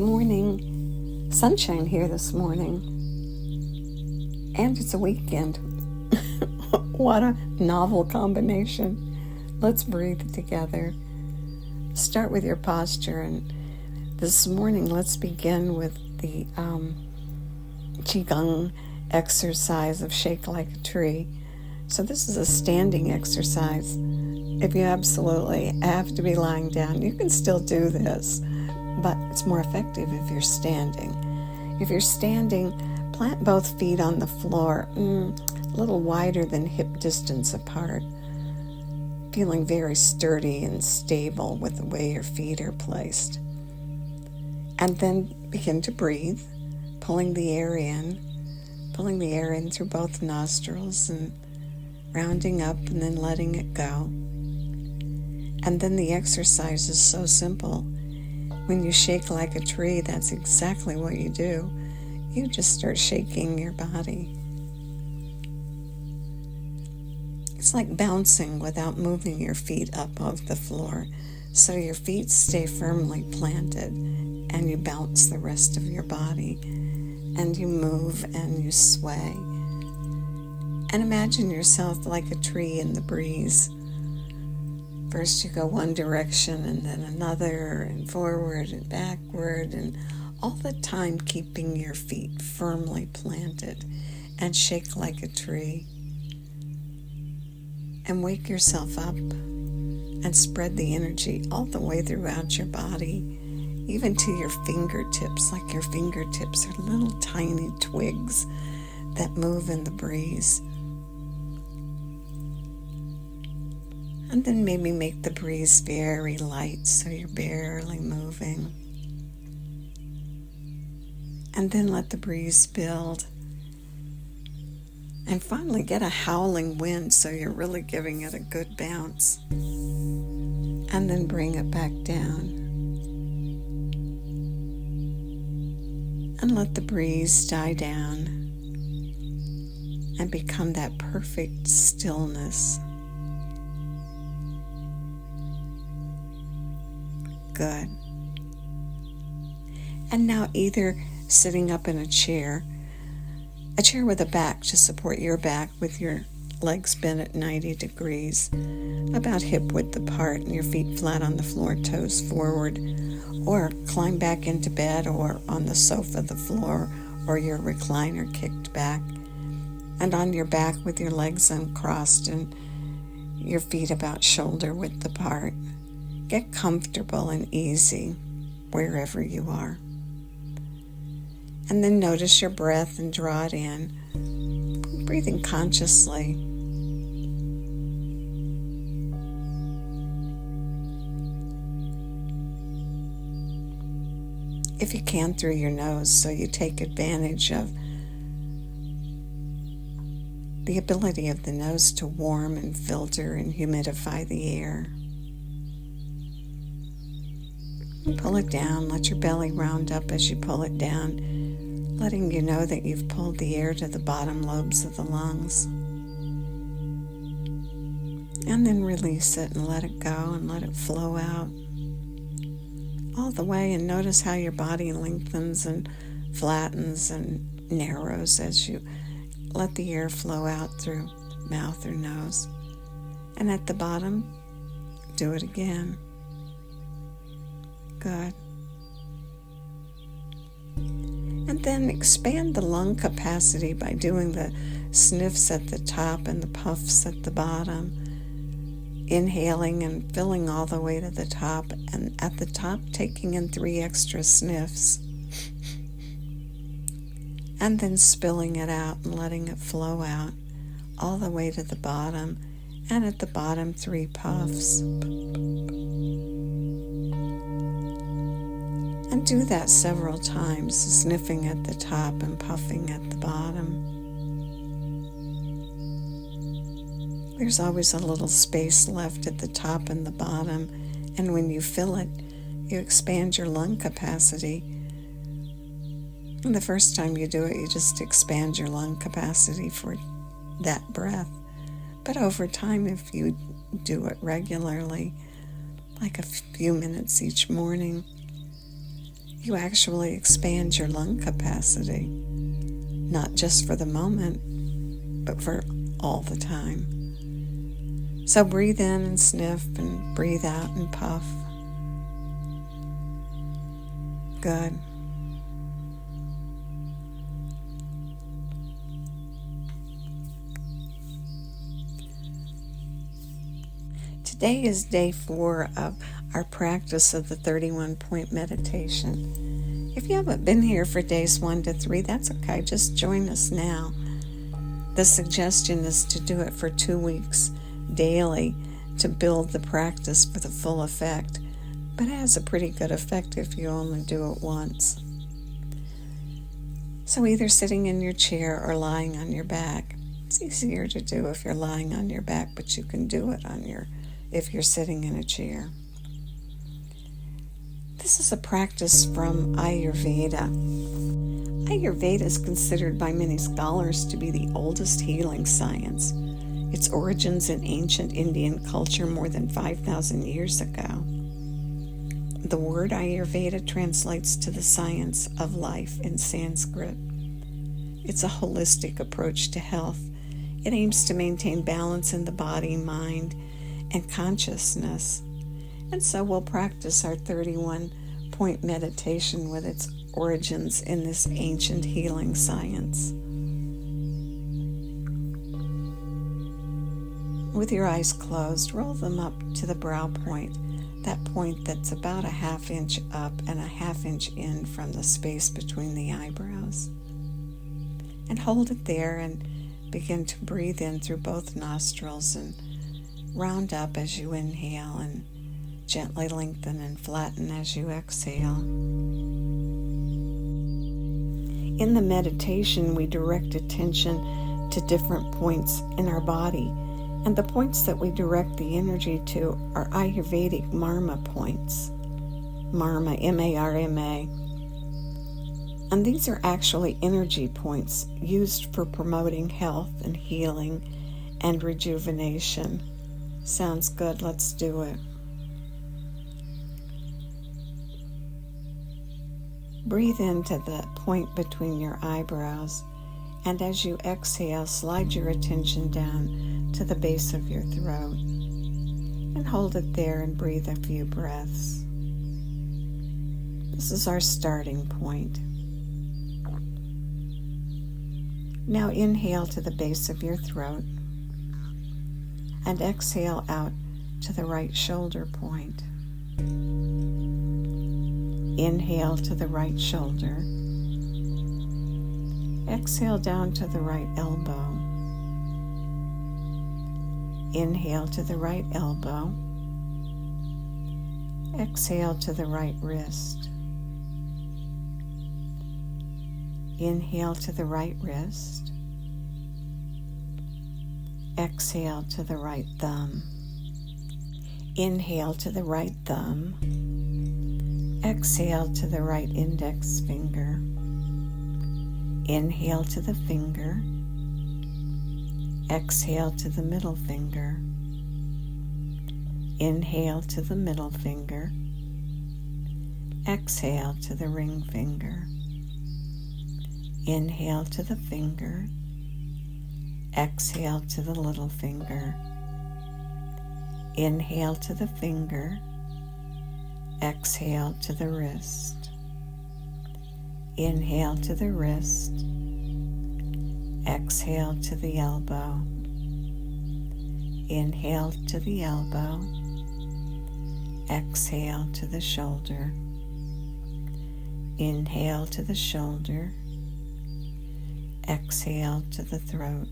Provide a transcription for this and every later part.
Good morning. Sunshine here this morning. And it's a weekend. What a novel combination. Let's breathe together. Start with your posture. And this morning, let's begin with the Qigong exercise of shake like a tree. So this is a standing exercise. If you absolutely have to be lying down, you can still do this, but it's more effective if you're standing. If you're standing, plant both feet on the floor, a little wider than hip distance apart, feeling very sturdy and stable with the way your feet are placed. And then begin to breathe, pulling the air in through both nostrils and rounding up and then letting it go. And then the exercise is so simple. When you shake like a tree, that's exactly what you do. You just start shaking your body. It's like bouncing without moving your feet up off the floor. So your feet stay firmly planted and you bounce the rest of your body. And you move and you sway. And imagine yourself like a tree in the breeze. First you go one direction and then another, and forward and backward, and all the time keeping your feet firmly planted, and shake like a tree. And wake yourself up and spread the energy all the way throughout your body, even to your fingertips, like your fingertips are little tiny twigs that move in the breeze. And then maybe make the breeze very light so you're barely moving. And then let the breeze build. And finally get a howling wind so you're really giving it a good bounce. And then bring it back down. And let the breeze die down and become that perfect stillness. Good. And now either sitting up in a chair with a back to support your back with your legs bent at 90 degrees, about hip width apart and your feet flat on the floor, toes forward, or climb back into bed or on the sofa, the floor, or your recliner kicked back, and on your back with your legs uncrossed and your feet about shoulder width apart. Get comfortable and easy wherever you are. And then notice your breath and draw it in, breathing consciously. If you can, through your nose, so you take advantage of the ability of the nose to warm and filter and humidify the air. Pull it down, let your belly round up as you pull it down, letting you know that you've pulled the air to the bottom lobes of the lungs. And then release it and let it go and let it flow out all the way, and notice how your body lengthens and flattens and narrows as you let the air flow out through mouth or nose. And at the bottom, do it again. Good. And then expand the lung capacity by doing the sniffs at the top and the puffs at the bottom. Inhaling and filling all the way to the top, and at the top taking in 3 extra sniffs. And then spilling it out and letting it flow out all the way to the bottom, and at the bottom 3 puffs. And do that several times, sniffing at the top and puffing at the bottom. There's always a little space left at the top and the bottom, and when you fill it, you expand your lung capacity. And the first time you do it, you just expand your lung capacity for that breath. But over time, if you do it regularly, like a few minutes each morning, you actually expand your lung capacity, not just for the moment, but for all the time. So breathe in and sniff and breathe out and puff. Good. Today is day 4 of our practice of the 31-point meditation. If you haven't been here for days 1 to 3, that's okay. Just join us now. The suggestion is to do it for 2 weeks daily to build the practice for the full effect, but it has a pretty good effect if you only do it once. So either sitting in your chair or lying on your back. It's easier to do if you're lying on your back, but you can do it if you're sitting in a chair. This is a practice from Ayurveda. Ayurveda is considered by many scholars to be the oldest healing science. Its origins in ancient Indian culture more than 5,000 years ago. The word Ayurveda translates to the science of life in Sanskrit. It's a holistic approach to health. It aims to maintain balance in the body, mind, and consciousness. And so we'll practice our 31-point meditation with its origins in this ancient healing science. With your eyes closed, roll them up to the brow point, that point that's about a 1/2 inch up and a 1/2 inch in from the space between the eyebrows. And hold it there and begin to breathe in through both nostrils and round up as you inhale and gently lengthen and flatten as you exhale. In the meditation, we direct attention to different points in our body, and the points that we direct the energy to are Ayurvedic Marma points. Marma, M-A-R-M-A. And these are actually energy points used for promoting health and healing and rejuvenation. Sounds good, let's do it. Breathe into the point between your eyebrows, and as you exhale, slide your attention down to the base of your throat, and hold it there and breathe a few breaths. This is our starting point. Now inhale to the base of your throat, and exhale out to the right shoulder point. Inhale to the right shoulder. Exhale down to the right elbow. Inhale to the right elbow. Exhale to the right wrist. Inhale to the right wrist. Exhale to the right thumb. Inhale to the right thumb. Exhale to the right index finger. Inhale to the finger. Exhale to the middle finger. Inhale to the middle finger. Exhale to the ring finger. Inhale to the finger. Exhale to the little finger. Inhale to the finger. Exhale to the wrist. Inhale to the wrist. Exhale to the elbow. Inhale to the elbow. Exhale to the shoulder. Inhale to the shoulder. Exhale to the throat.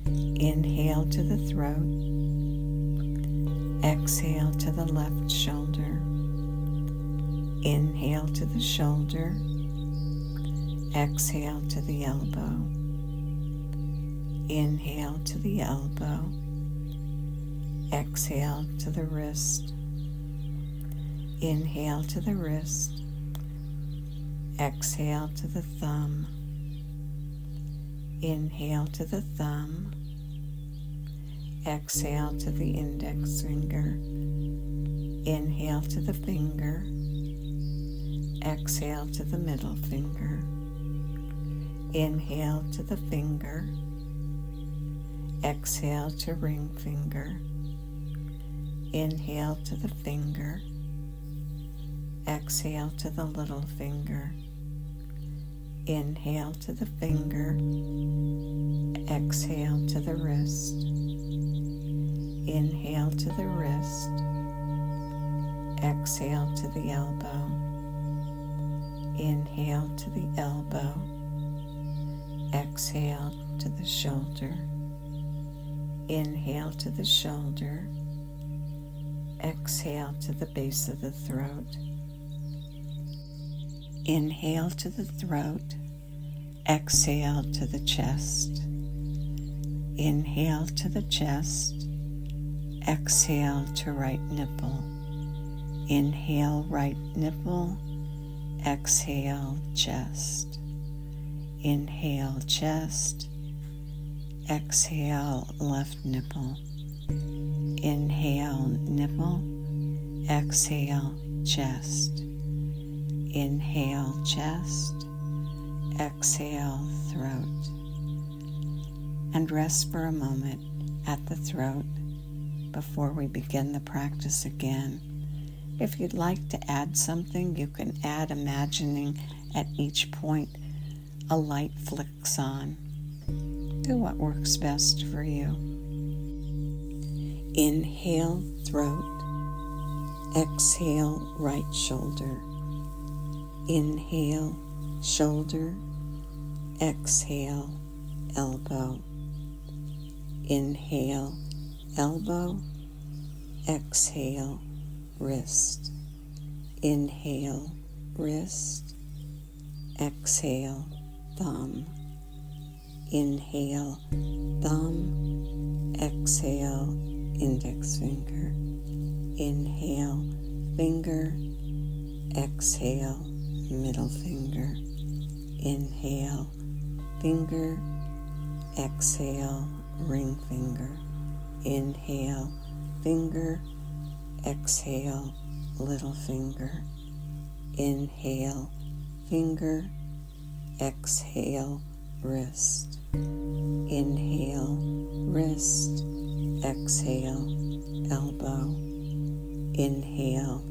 Inhale to the throat. Exhale to the left shoulder. Inhale to the shoulder. Exhale to the elbow. Inhale to the elbow. Exhale to the wrist. Inhale to the wrist. Exhale to the thumb. Inhale to the thumb. Exhale to the index finger. Inhale to the finger. Exhale to the middle finger. Inhale to the finger. Exhale to ring finger. Inhale to the finger. Exhale to the little finger. Inhale to the finger. Exhale to the wrist. Inhale to the wrist. Exhale to the elbow. Inhale to the elbow. Exhale to the shoulder. Inhale to the shoulder. Exhale to the base of the throat. Inhale to the throat. Exhale to the chest. Inhale to the chest. Exhale to right nipple. Inhale right nipple. Exhale chest. Inhale chest. Exhale left nipple. Inhale nipple. Exhale chest. Inhale chest. Exhale throat. And rest for a moment at the throat before we begin the practice again. If you'd like to add something, you can add imagining at each point a light flicks on. Do what works best for you. Inhale throat. Exhale right shoulder. Inhale shoulder. Exhale elbow. Inhale elbow. Exhale wrist. Inhale wrist. Exhale thumb. Inhale thumb. Exhale index finger. Inhale finger. Exhale middle finger. Inhale finger. Exhale ring finger. Inhale finger. Exhale little finger. Inhale finger. Exhale wrist. Inhale wrist. Exhale elbow. Inhale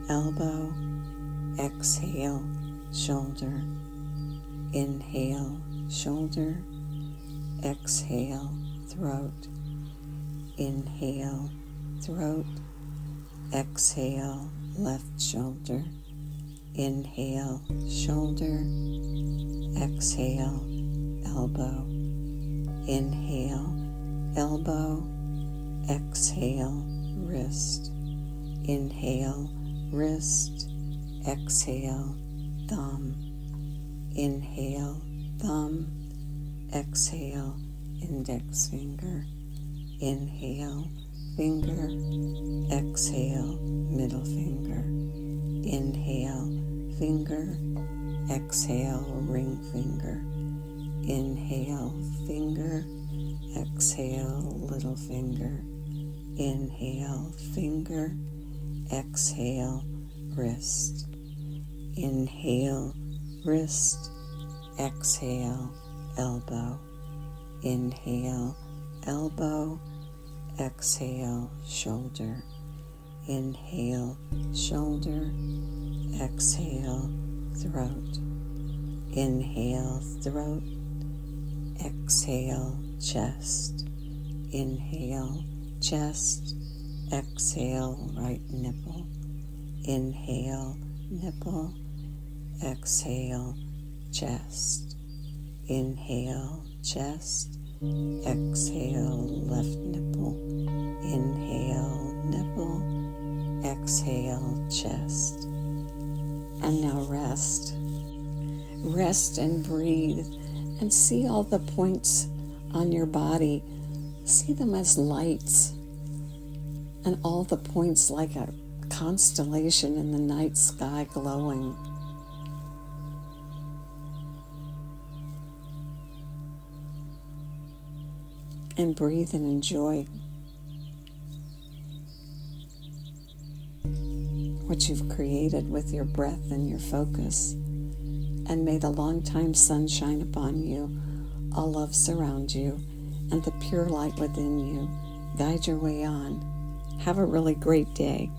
elbow. Exhale shoulder. Inhale shoulder. Exhale throat. Inhale throat. Exhale left shoulder. Inhale shoulder. Exhale elbow. Inhale elbow. Exhale wrist. Inhale wrist. Exhale thumb. Inhale thumb. Exhale index finger. Inhale finger. Exhale middle finger. Inhale finger. Exhale ring finger. Inhale finger. Exhale little finger. Inhale finger. Exhale wrist. Inhale wrist. Exhale elbow. Inhale elbow. Exhale shoulder. Inhale shoulder. Exhale throat. Inhale throat. Exhale chest. Inhale chest. Exhale right nipple. Inhale nipple. Exhale chest. Inhale chest. Exhale left nipple. Inhale nipple. Exhale chest. And now rest. Rest and breathe and see all the points on your body. See them as lights and all the points like a constellation in the night sky glowing. And breathe and enjoy. what you've created with your breath and your focus. And may the long-time sun shine upon you, all love surround you, and the pure light within you guide your way on. Have a really great day.